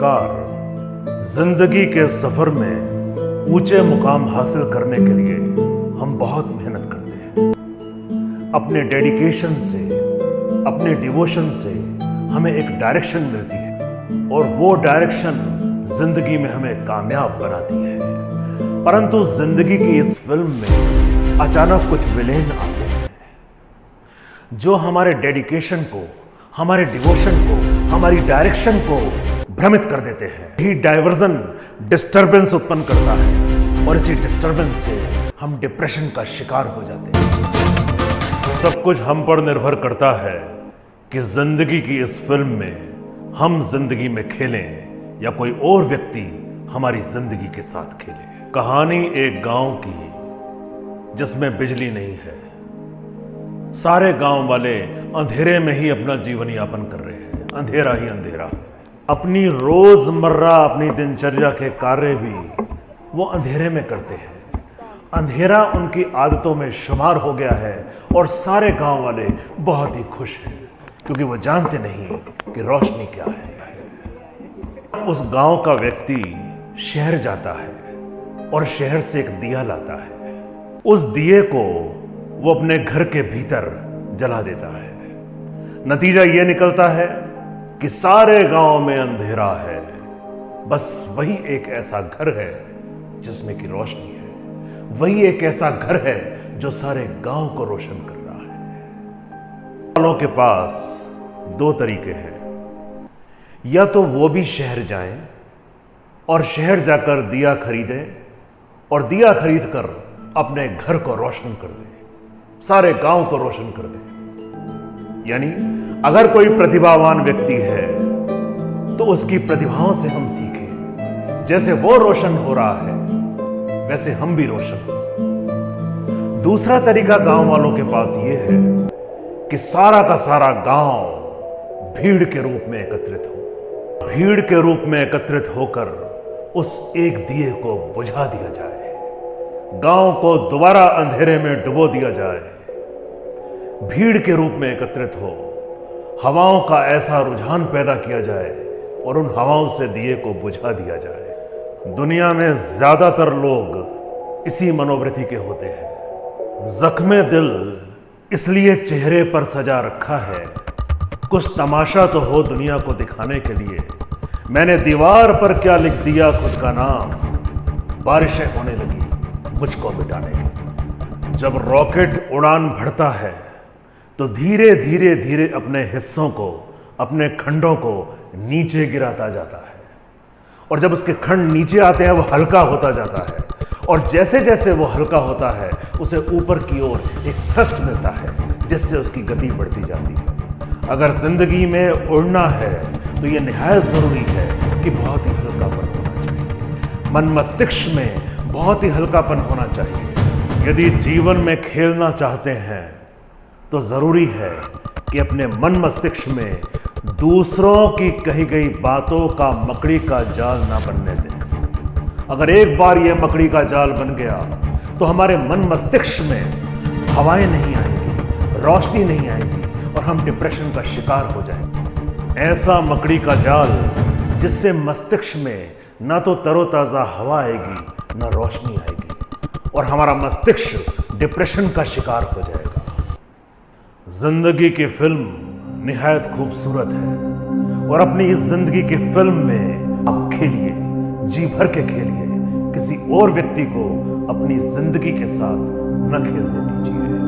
नमस्कार। जिंदगी के सफर में ऊंचे मुकाम हासिल करने के लिए हम बहुत मेहनत करते हैं। अपने डेडिकेशन से, अपने डिवोशन से हमें एक डायरेक्शन मिलती है और वो डायरेक्शन जिंदगी में हमें कामयाब बनाती है। परंतु जिंदगी की इस फिल्म में अचानक कुछ विलेन आते हैं जो हमारे डेडिकेशन को, हमारे डिवोशन को, हमारी डायरेक्शन को भ्रमित कर देते हैं। यही डाइवर्जन डिस्टरबेंस उत्पन्न करता है और इसी डिस्टरबेंस से हम डिप्रेशन का शिकार हो जाते हैं। सब कुछ हम पर निर्भर करता है कि जिंदगी की इस फिल्म में हम जिंदगी में खेलें या कोई और व्यक्ति हमारी जिंदगी के साथ खेले। कहानी एक गांव की जिसमें बिजली नहीं है। सारे गांव वाले अंधेरे में ही अपना जीवन यापन कर रहे हैं, अंधेरा ही अंधेरा। अपनी रोजमर्रा अपनी दिनचर्या के कार्य भी वो अंधेरे में करते हैं। अंधेरा उनकी आदतों में शुमार हो गया है और सारे गांव वाले बहुत ही खुश हैं क्योंकि वो जानते नहीं कि रोशनी क्या है। उस गांव का व्यक्ति शहर जाता है और शहर से एक दिया लाता है। उस दिए को वो अपने घर के भीतर जला देता है। नतीजा ये निकलता है कि सारे गांव में अंधेरा है, बस वही एक ऐसा घर है जिसमें की रोशनी है। वही एक ऐसा घर है जो सारे गांव को रोशन कर रहा है। वालों के पास दो तरीके हैं, या तो वो भी शहर जाएं और शहर जाकर दिया खरीदें और दिया खरीद कर अपने घर को रोशन कर दें, सारे गांव को रोशन कर दे। यानी अगर कोई प्रतिभावान व्यक्ति है तो उसकी प्रतिभाओं से हम सीखें। जैसे वो रोशन हो रहा है वैसे हम भी रोशन हो। दूसरा तरीका गांव वालों के पास यह है कि सारा का सारा गांव भीड़ के रूप में एकत्रित हो। भीड़ के रूप में एकत्रित होकर उस एक दिए को बुझा दिया जाए, गांव को दोबारा अंधेरे में डुबो दिया जाए। भीड़ के रूप में एकत्रित हो, हवाओं का ऐसा रुझान पैदा किया जाए और उन हवाओं से दिए को बुझा दिया जाए। दुनिया में ज्यादातर लोग इसी मनोवृत्ति के होते हैं। जख्मे दिल इसलिए चेहरे पर सजा रखा है, कुछ तमाशा तो हो दुनिया को दिखाने के लिए। मैंने दीवार पर क्या लिख दिया खुद का नाम, बारिशें होने लगी मुझको मिटाने की। जब रॉकेट उड़ान भरता है तो धीरे धीरे धीरे अपने हिस्सों को, अपने खंडों को नीचे गिराता जाता है और जब उसके खंड नीचे आते हैं वो हल्का होता जाता है और जैसे जैसे वो हल्का होता है उसे ऊपर की ओर एक थ्रस्ट मिलता है जिससे उसकी गति बढ़ती जाती है। अगर जिंदगी में उड़ना है तो यह निहायत जरूरी है कि बहुत ही हल्कापन होना चाहिए। मन मस्तिष्क में बहुत ही हल्कापन होना चाहिए। यदि जीवन में खेलना चाहते हैं तो जरूरी है कि अपने मन मस्तिष्क में दूसरों की कही गई बातों का मकड़ी का जाल ना बनने दें। अगर एक बार यह मकड़ी का जाल बन गया तो हमारे मन मस्तिष्क में हवाएं नहीं आएंगी, रोशनी नहीं आएगी और हम डिप्रेशन का शिकार हो जाएंगे। ऐसा मकड़ी का जाल जिससे मस्तिष्क में ना तो तरोताजा हवा आएगी ना रोशनी आएगी और हमारा मस्तिष्क डिप्रेशन का शिकार हो जाएगा। जिंदगी की फिल्म निहायत खूबसूरत है और अपनी इस जिंदगी की फिल्म में आप खेलिए, जी भर के खेलिए। किसी और व्यक्ति को अपनी जिंदगी के साथ न खेलने दीजिए।